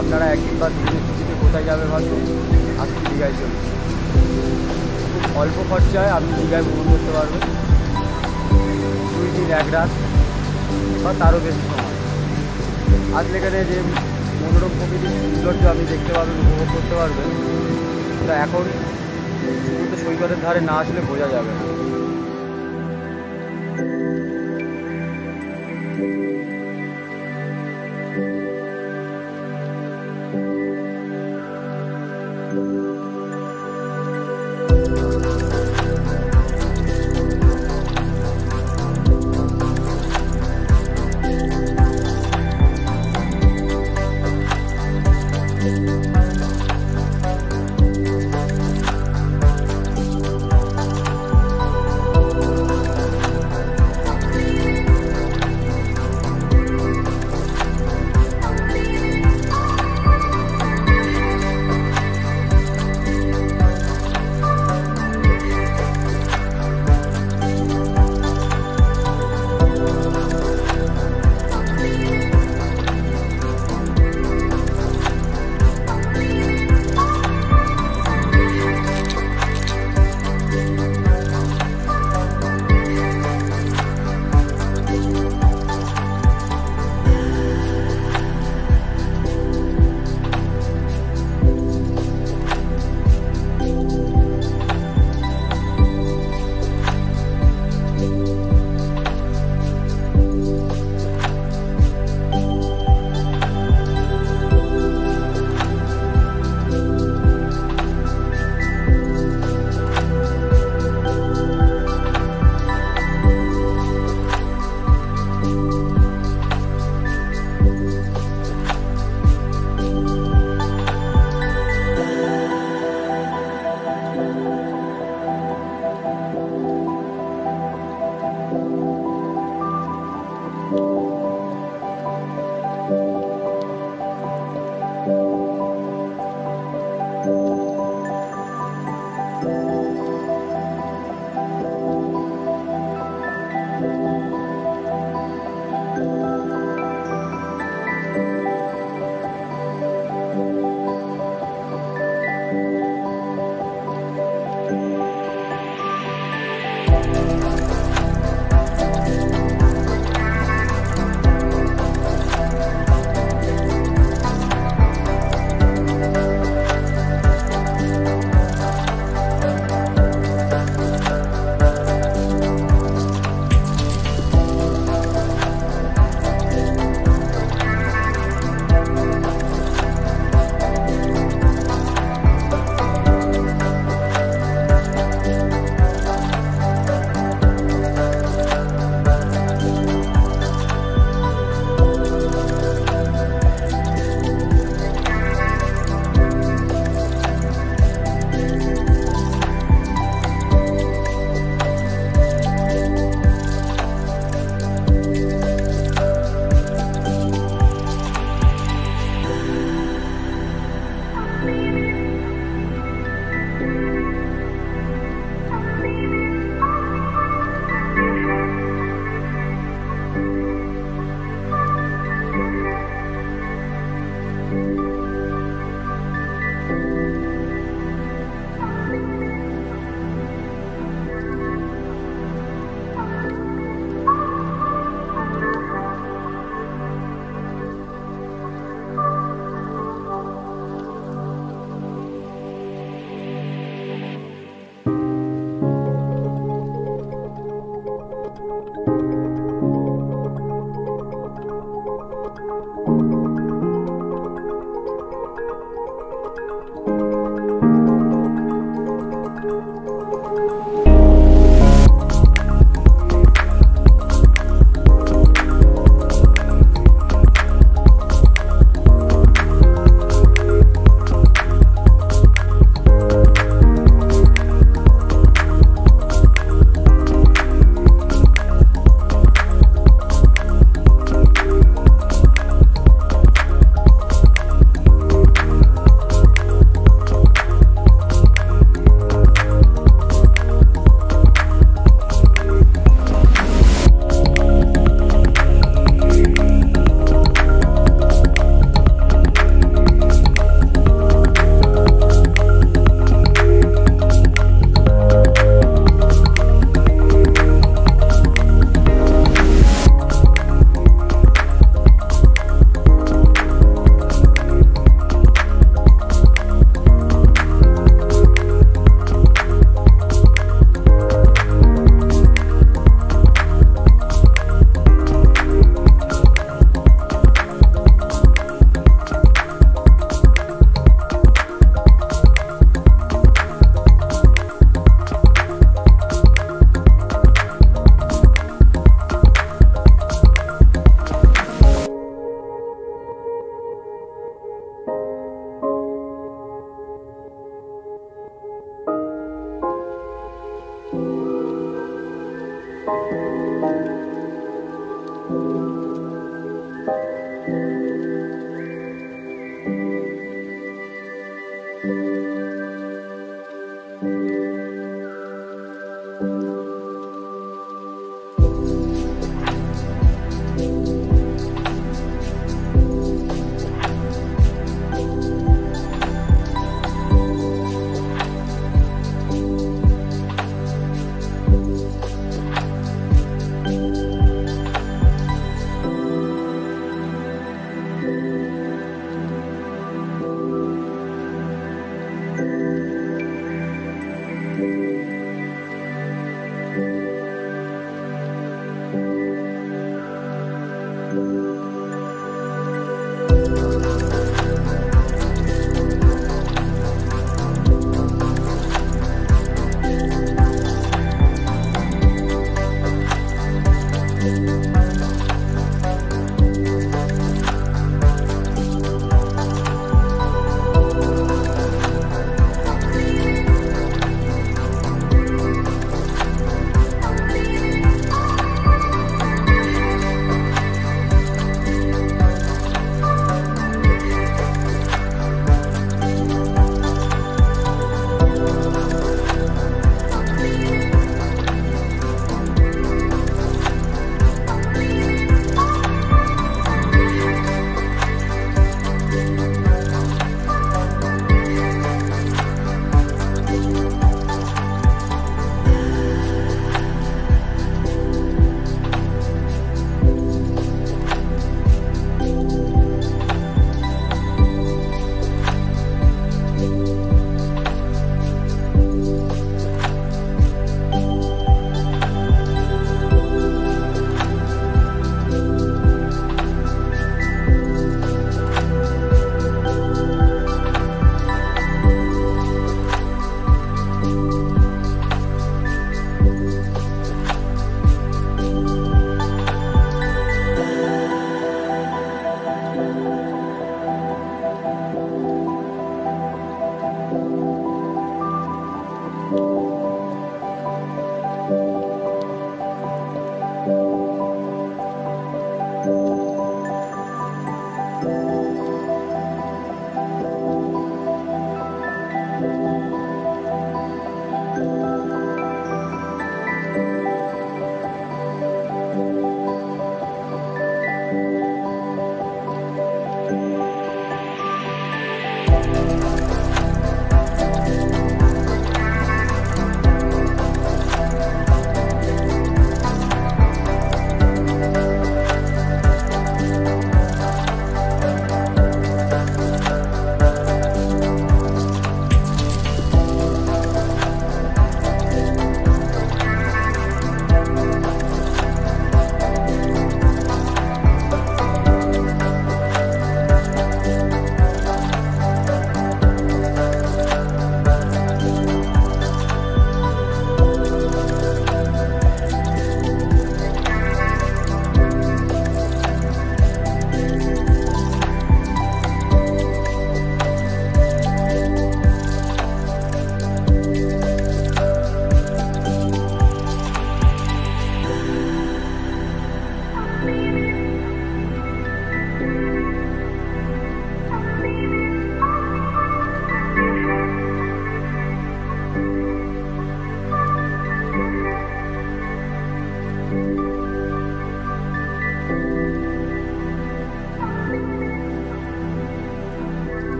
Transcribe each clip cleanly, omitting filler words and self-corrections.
আপনারা একদিন বা দুদিনের ছুটিতে কোথায় যাবে ভাবছেন, আজকে দীঘায় চলুন। খুব অল্প খরচায় আপনি দীঘায় ভ্রমণ করতে পারবেন, 2 দিন 1 রাত বা তারও বেশি সময়। আসলে এখানে যে মনোরম প্রকৃতির সৌন্দর্য আপনি দেখতে পারবেন, উপভোগ করতে পারবেন, তা এখন সমুদ্র সৈকতের ধারে না আসলে বোঝা যাবে না।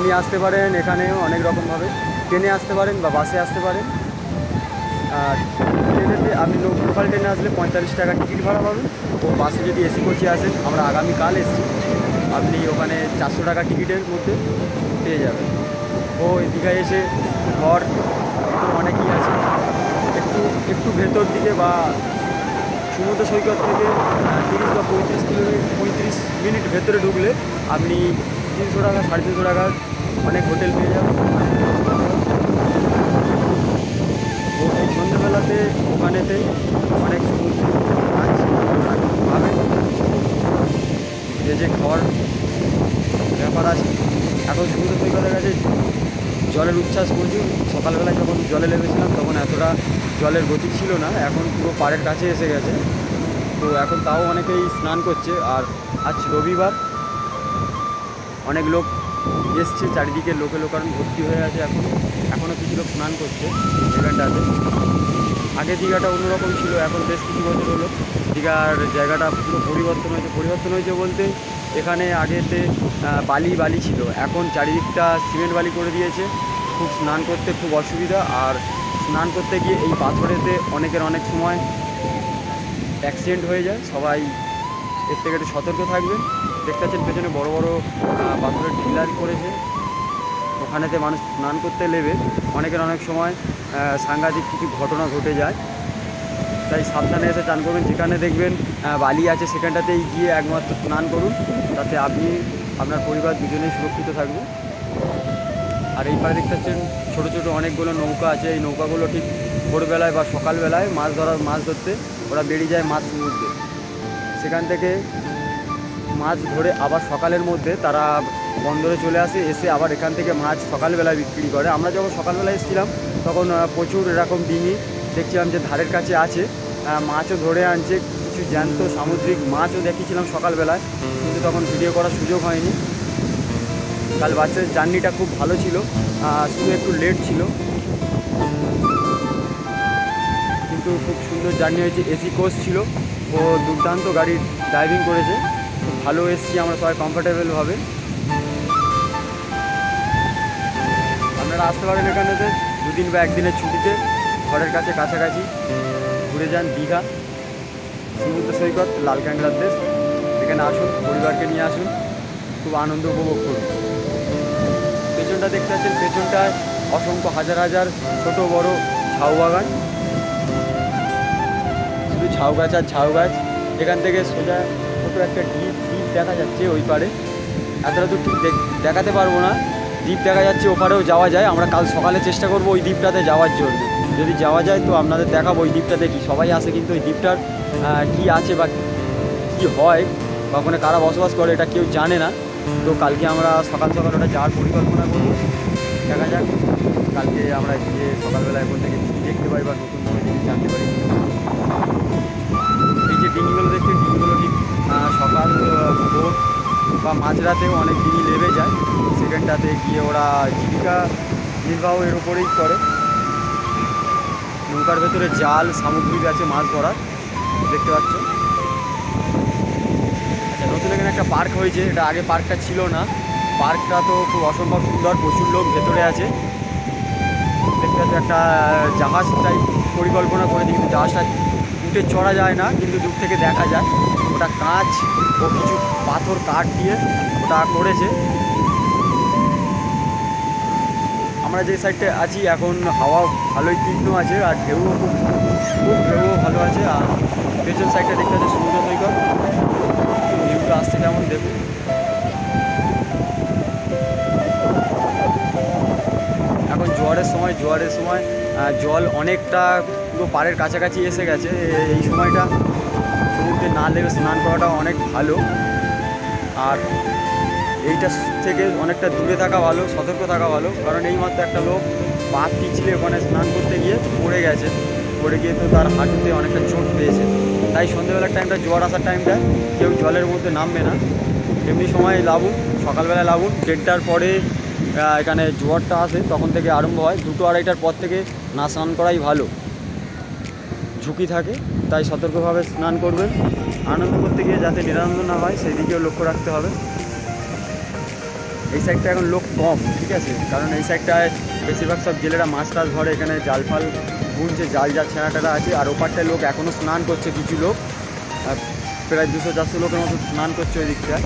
আপনি আসতে পারেন এখানে অনেক রকমভাবে, ট্রেনে আসতে পারেন বা বাসে আসতে পারেন। আর ট্রেনেতে আপনি লোকাল ট্রেনে আসলে 45 টাকা টিকিট ভাড়া পাবেন। ও বাসে যদি এসি কোচে আসেন, আমরা আগামীকাল এসছি, আপনি ওখানে 400 টাকা টিকিটের মধ্যে পেয়ে যাবেন। ও দীঘায় এসে ঘর তো অনেকই আছে, একটু ভেতর দিকে বা সমুদ্র সৈকত থেকে 30 বা 35 মিনিট ভেতরে ঢুকলে আপনি 300 টাকা 350 টাকার অনেক হোটেল পেয়ে যাবেন। ও এই সন্ধ্যেবেলাতে ওখানেতে অনেক সমুদ্র মাছ পাবে, যে খাওয়ার ব্যাপার আছে। এখন সমুদ্র সৈকতের কাছে জলের উচ্ছ্বাস প্রচুর। সকালবেলায় যখন জলে নেমেছিলাম তখন এতটা জলের গতি ছিল না, এখন পুরো পাড়ের কাছে এসে গেছে। তো এখন তাও অনেকেই স্নান করছে। আর আজ রবিবার, অনেক লোক এসছে, চারিদিকে লোকারণ ভর্তি হয়ে আছে। এখনও কিছু লোক স্নান করছে এখানটাতে। আগে দীঘাটা অন্যরকম ছিল, এখন বেশ কিছু বছর হলো দীঘার জায়গাটা পুরো পরিবর্তন হয়েছে বলতে এখানে আগেতে বালি ছিল, এখন চারিদিকটা সিমেন্ট বালি করে দিয়েছে। খুব স্নান করতে খুব অসুবিধা। আর স্নান করতে গিয়ে এই পাথরেতে অনেক সময় অ্যাক্সিডেন্ট হয়ে যায়। সবাই এর থেকে একটু সতর্ক থাকবেন। দেখতে পাচ্ছেন পেছনে বড় বড় পাথরের টিলার করেছে, ওখানেতে মানুষ স্নান করতে নেবে অনেক সময় সাংঘাতিক কিছু ঘটনা ঘটে যায়। তাই সাবধানে এসে চান করবেন। যেখানে দেখবেন বালি আছে সেখানটাতেই গিয়ে একমাত্র স্নান করুন, তাতে আপনি আপনার পরিবার দুজনেই সুরক্ষিত থাকবে। আর এই পারে দেখতে পাচ্ছেন ছোটো অনেকগুলো নৌকা আছে। এই নৌকাগুলো ঠিক ভোরবেলায় বা সকালবেলায় মাছ ধরতে ওরা বেরিয়ে যায় মাছ সমুদ্রে। সেখান থেকে মাছ ধরে আবার সকালের মধ্যে তারা বন্দরে চলে আসে, এসে আবার এখান থেকে মাছ সকালবেলায় বিক্রি করে। আমরা যখন সকালবেলায় এসেছিলাম তখন প্রচুর এরকম ডিঙি দেখছিলাম যে ধারের কাছে আছে, মাছও ধরে আনছে, কিছু জ্যান্ত সামুদ্রিক মাছও দেখেছিলাম সকালবেলায়, কিন্তু তখন ভিডিও করার সুযোগ হয়নি। কাল বাসের জার্নিটা খুব ভালো ছিল, শুধু একটু লেট ছিল, কিন্তু খুব সুন্দর জার্নি হয়েছে। এসি কোচ ছিল, ও দুর্দান্ত গাড়ি ড্রাইভিং করেছে, খুব ভালো এসছি আমরা সবাই কমফোর্টেবলভাবে। আপনারা আসতে পারেন এখানেতে 2 দিন বা 1 দিনের ছুটিতে, ঘরের কাছাকাছি ঘুরে যান। দীঘা সমুদ্র সৈকত লাল কাঁকড়ার দেশ, এখানে আসুন, পরিবারকে নিয়ে আসুন, খুব আনন্দ উপভোগ করুন। পেছনটা দেখতে পাচ্ছেন, পেছনটায় অসংখ্য হাজার ছোট বড় ঝাউ বাগান, শুধু ঝাউ গাছ আর ঝাউ গাছ। এখান থেকে সোজা ছোটো একটা দ্বীপ দেখা যাচ্ছে ওই পারে, এতটা দূর ঠিক দেখাতে পারবো না। দ্বীপ দেখা যাচ্ছে, ওপারেও যাওয়া যায়। আমরা কাল সকালে চেষ্টা করব ওই দ্বীপটাতে যাওয়ার জন্য, যদি যাওয়া যায় তো আপনাদের দেখাবো ওই দ্বীপটাতে কি। সবাই আসে কিন্তু ওই দ্বীপটার কী আছে বা কী হয় বা ওখানে কারা বসবাস করে এটা কেউ জানে না। তো কালকে আমরা সকাল ওটা যাওয়ার পরিকল্পনা করব, দেখা যাক কালকে আমরা গিয়ে সকালবেলা এখন থেকে কী দেখতে পাই বা নতুন কোনো জিনিস জানতে পারি। এই যে ডিঙিগুলো দেখছেন, ডিঙিগুলো ঠিক সকাল ভোর বা মাঝরাতেও অনেক ডিঙি নেমে যায়, সেখানটাতে গিয়ে ওরা জীবিকা নির্বাহ এর উপরেই করে। নৌকার ভেতরে জাল সামগ্রী আছে মাছ ধরার, দেখতে পাচ্ছ। আচ্ছা, নতুন এখানে একটা পার্ক হয়েছে, এটা আগে পার্কটা ছিল না। পার্কটা তো খুব অসম্ভব সুন্দর, প্রচুর লোক ভেতরে আছে। দেখতে পাচ্ছ একটা জাহাজ টাইপ পরিকল্পনা করেছে, কিন্তু জাহাজটা উঠে চড়া যায় না, কিন্তু দূর থেকে দেখা যায়। ওটা কাঁচ ও কিছু পাথর কাঠ দিয়ে ওটা করেছে। আমরা যে সাইডটা আছি এখন হাওয়া ভালোই তীক্ষ্ণ আছে, আর ঢেউও খুব ভালো আছে। আর পেছন সাইডটা দেখতে পাচ্ছি সমুদ্র সৈকত, ভিউটা আসছে কেমন দেখুন। এখন জোয়ারের সময় জল অনেকটা পুরো পাড়ের কাছাকাছি এসে গেছে। এই সময়টা সমুদ্রে না লেগে স্নান করাটা অনেক ভালো। আর এইটা থেকে অনেকটা দূরে থাকা ভালো, সতর্ক থাকা ভালো, কারণ এইমাত্র একটা লোক পা পিছলে ওখানে স্নান করতে গিয়ে পড়ে গিয়ে তো তার হাঁটুতে অনেকটা চোট পেয়েছে। তাই সন্ধ্যেবেলার টাইমটা, জোয়ার আসার টাইমটা কেউ জলের মধ্যে নামবে না। এমনি সময় লাগুন, সকালবেলায় লাগুন। 1:30টার পরে এখানে জোয়ারটা আসে, তখন থেকে আরম্ভ হয়। 2-2:30টার পর থেকে না স্নান করাই ভালো, ঝুঁকি থাকে। তাই সতর্কভাবে স্নান করবেন। আনন্দ করতে গিয়ে যাতে নিরানন্দ না হয় সেই দিকেও লক্ষ্য রাখতে হবে। এই সাইডটা এখন লোক কম, ঠিক আছে, কারণ এই সাইডটায় বেশিরভাগ সব জেলেরা মাছ টাছ ধরে, এখানে জাল ফাল বুনছে, জাল যা ছেঁড়াটারা আছে। আর ওপারটায় লোক এখনও স্নান করছে, কিছু লোক, আর প্রায় 200-400 লোকের মতো স্নান করছে ওই দিকটায়।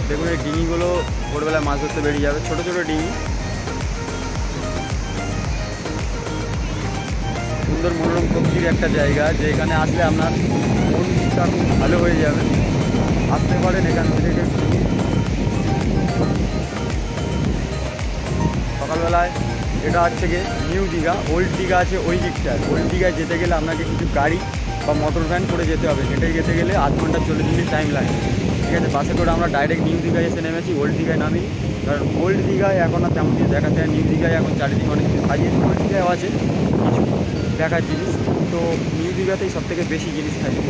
দেখুন এই ডিঙিগুলো ভোরবেলায় মাছ ধরতে বেরিয়ে যাবে, ছোটো ছোটো ডিঙি। সুন্দর মনোরম প্রকৃতির একটা জায়গা, যে এখানে আসলে আপনার মনটা খুব ভালো হয়ে যাবে। আসতে পারেন এখান থেকে। সকালবেলায় এটা হচ্ছে গিয়ে নিউ দীঘা, ওল্ড দীঘা আছে ওই দিকটায়। ওল্ড দীঘায় যেতে গেলে আপনাকে কিছু গাড়ি বা মোটর ভ্যান করে যেতে হবে, হেঁটে যেতে গেলে 8 ঘন্টা 40 মিনিট টাইম লাগে, ঠিক আছে। বাসে করে আমরা ডাইরেক্ট নিউ দীঘায় এসে নেমেছি, ওল্ড দীঘায় নামি। কারণ ওল্ড দীঘায় এখন আর তেমন কিছু দেখাতে হয়, নিউ দীঘায় এখন চারিদিকে অনেক কিছু সাজিয়েছে। ওল্ড দীঘায়ও আছে কিছু দেখার জিনিস, তো নিউ দীঘাতেই সবথেকে বেশি জিনিস থাকে।